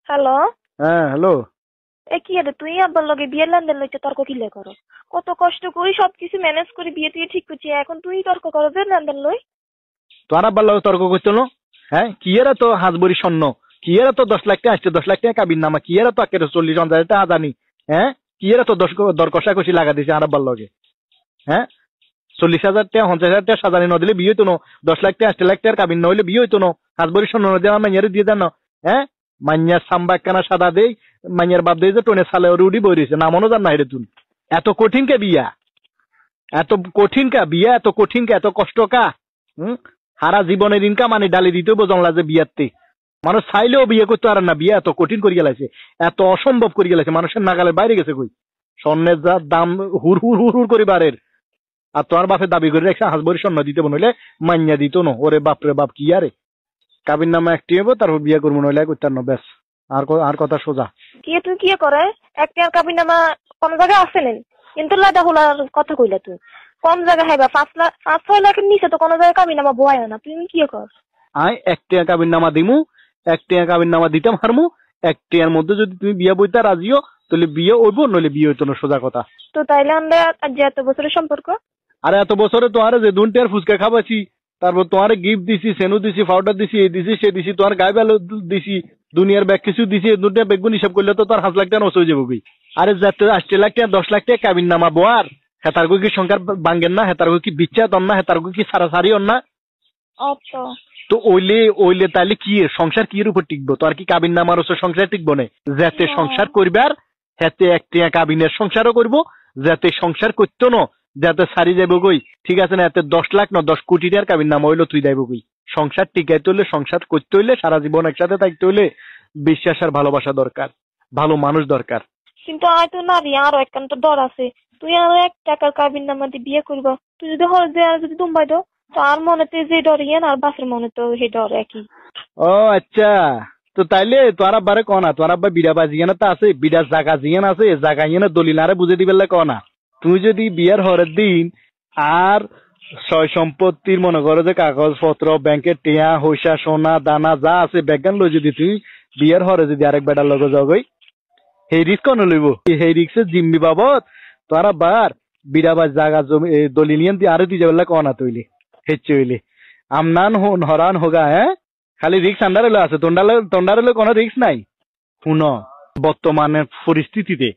Hello. হ্যাঁ, hello. এ কি রে, তুই আব্বার লগে বিয়ের লেনদেন লইতে তর্ক কিলে করো? কত কষ্ট করি সবকিছু ম্যানেজ করে বিয়ে তুই ঠিক করছি, এখন তুই তর্ক করো যে লেনদেন লই। তোর আব্বার লগে তর্ক করতো না? হ্যাঁ, কি এরা তো হাজবরি স্বর্ণ, কি এরা তো 10 লাখ টাকা আসছে, 10 লাখ টাকা কাবির নামা, কি এরা তো আকের 40,000 টাকা জানি। হ্যাঁ, কি এরা তো দর কষাকষি লাগা দিছে আর আব্বার লগে। হ্যাঁ, 40,000 টাকা 50,000 টাকা সাজানি ন দিলে বিয়ে হইতো না, 10 লাখ টাকা 8 লাখ টাকার কাবির না হইলে বিয়ে হইতো না। হাজবরি স্বর্ণ না দেওয়া মাইয়ারে দিয়ে দেন না। হ্যাঁ, মাইয়ার সাম্বা একখানা সাদা দেই, মাইয়ার বাপ দেই যে টোনে সালে উড়ি বই রয়েছে, নামনো জান না হেরে তুই। এত কঠিন কে বিয়া, এত কঠিন কা বিয়া, এত কঠিন কা, এত কষ্ট কা? সারা জীবনের ইনকাম আনি ডালি দিতে বোঝাংলা যে বিয়াতে মানুষ চাইলেও বিয়ে করতে পারে না, বিয়ে এত কঠিন করে গেলাইছে, এত অসম্ভব করে গেলাইছে, মানুষের নাগালের বাইরে গেছে কই। স্বর্ণের যা দাম হুর হুর হুর হুর করে বাড়ের, আর তোমার বাপের দাবি করে রেখে হাজবরি স্বর্ণ দিতে নইলে মাইয়া দিত না। ওরে বাপরে বাপ, কি আরে কাবির নামা একটি হবো তারপর বিয়ে করবো, নইলে করতে না, ব্যাস। আর কথা সোজা। কি তুই কি করে একটা কাবির নামা কোন জায়গায় আছে নেই, কিন্তু লাদা হোলার কথা কইলা তুই কম জায়গা হাইবা 5 লাখ 5-6 লাখের নিচে তো কোনো জায়গায় কাবির নামা বয় না, তুই কি কর? আয় একটা কাবির নামা দিমু, একটা কাবির নামা দিতাম হারমু, একটার মধ্যে যদি তুমি বিয়ে বইতে রাজিও তাহলে বিয়ে হইব, নইলে বিয়ে হইতো না, সোজা কথা। তো তাইলে আমরা আজ যে এত বছরের সম্পর্ক। আরে এত বছরে তোমার যে দুনটার ফুচকা খাবাছি, তারপর তোমার গিফট দিছি, সেনু দিছি, পাউডার দিছি, এই দিছি সে দিছি, তোমার গায়ে বেলো দিছি, দুনিয়ার ব্যাগ কিছু দিছি, এই দুনটা বেগুন হিসাব করলে তো তার 5 লাখ টাকা নষ্ট হয়ে যাবো গই। আরে যাতে 8 লাখ টাকা 10 লাখ টাকা কাবিন নামা বোয়ার হেতার কি সংখ্যার বাঙ্গেন না, হেতার কি বিচ্ছা দন না, হেতার কি সারাসারি অন না। আচ্ছা, তো ওইলে ওইলে তাইলে কি সংসার কি এর উপর টিকবো? তো আর কি কাবিন নামার ওসব সংসার টিকবো না? যাতে সংসার করবার হাতে একটা কাবিনের সংসারও করবো, যাতে সংসার করতো না, যাতে সারি যাবো গই, ঠিক আছে না? এতে 10 লাখ না 10 কোটি টাকার কাবিন নাম হইলো তুই যাইব গই। সংসার টিকাইতে হইলে, সংসার করতে হইলে, সারা জীবন একসাথে থাকতে হইলে বিশ্বাস আর ভালোবাসা দরকার, ভালো মানুষ দরকার। কিন্তু আয় তো নারী আরো একখানটা ডর আছে। তুই আরো 1 টাকার কাবির নামা দিয়ে বিয়ে করবা, তুই যদি হল যে আর যদি দুম্বাই দাও তো আর মনেতে যে ডর ইয়েন আর বাসের মনে তো সেই ডর একই। ও আচ্ছা, তো তাইলে তোর আব্বারে কনা, তোর আব্বা বিড়া বাজিয়ান তো আছে, বিড়া জাগা জিয়ান আছে, জাগা ইয়েন দলিল আরে বুঝে দিবে কনা। তুই যদি বিয়ের হরের দিন আর সয় সম্পত্তির মনে করো যে কাগজপত্র, ব্যাংকের টিয়া হইসা সোনা দানা যা আছে ব্যাগান লই, যদি তুই বিয়ের হরে যদি আরেক বেটার লগে যাও গই, সেই রিস্ক কন লইব? সেই রিস্কের জিম্মি বাবদ তোর আব্বার বিড়া বাজ জাগা জমি দলিল ইয়েন দিয়ে আরো দিয়ে যাবে কনা তৈলি হেচ্ছে হইলে আমনান হরান হোগা। হ্যাঁ, খালি রিক্স আন্ডারে আছে, তন্ডারে কোনো রিক্স নাই। শুন, বর্তমানে পরিস্থিতিতে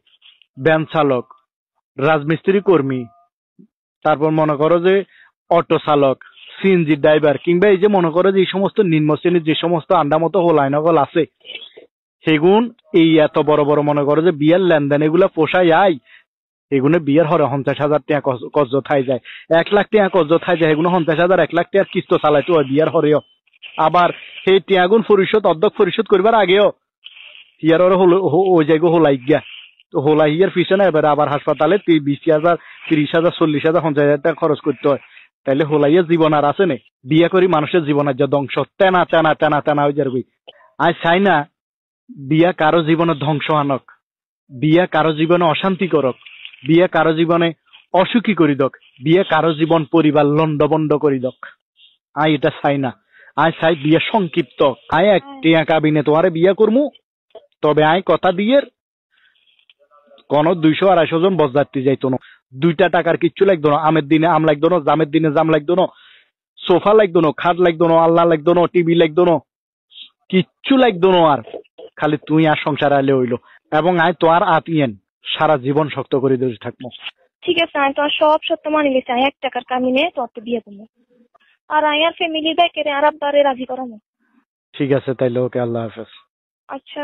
ভ্যান চালক, রাজমিস্ত্রি কর্মী, তারপর মনে করো যে অটো চালক, সিএনজি ড্রাইভার, কিংবা এই যে মনে করো যে এই সমস্ত নিম্ন শ্রেণীর যে সমস্ত আন্ডা মতো হোলাই নকল আছে, সেগুন এই এত বড় বড় মনে করো যে বিয়ের লেনদেন এগুলা পোষায় আই, এগুলো বিয়ের হরে 50,000 টাকা কর্জ থাই যায়, 1 লাখ টাকা কর্জ থাই যায়, এগুলো 50,000 1 লাখ টাকার কিস্ত চালাইতে হয় বিয়ের হরেও। আবার সেই টিয়াগুন পরিশোধ অর্ধেক পরিশোধ করবার আগেও টিয়ার ওই জায়গা হোলাই গিয়া, তো হোলাই ইয়ার পিছনে এবারে আবার হাসপাতালে 20,000 30,000 40,000 50,000 টাকা খরচ করতে হয়। তাইলে হোলাইয়ের জীবন আর আছে নে? বিয়ে করি মানুষের জীবনের যে ধ্বংস, তেনা তেনা তেনা তেনা হয়ে যাবে। আজ চাই না বিয়া কারো জীবনে ধ্বংস আনক, বিয়া কারো জীবনে অশান্তি করক, বিয়ে কারো জীবনে অসুখী করি দক, বিয়ে কারো জীবন পরিবার লন্ডবন্ড করি দক। আই এটা চাই না। আই চাই বিয়ে সংক্ষিপ্ত। আই একটা কাবিনে তোমারে বিয়ে করমু, তবে আই কথা দিয়ে কোন 200-250 জন বসযাত্রী যাইতো না, 2টা টাকার কিচ্ছু লাগতো না, আমের দিনে আম লাগতো না, জামের দিনে জাম লাগতো না, সোফা লাগতো না, খাট লাগতো না, আল্লাহ লাগতো না, টিভি লাগতো না, কিচ্ছু লাগতো না। আর খালি তুই আর সংসার আইলে হইলো, এবং আই তো আর আতিয়েন সারা জীবন শক্ত করে দিয়ে থাকবো। ঠিক আছে, আমি তোমার সব সত্য মানি লিছি, আমি 1 টাকার কামিনে তোর তো বিয়ে করবো আর আমি আর ফ্যামিলি ব্যাকেরে আর আব্বারে রাজি করাবো। ঠিক আছে তাইলে, ওকে, আল্লাহ হাফেজ। আচ্ছা।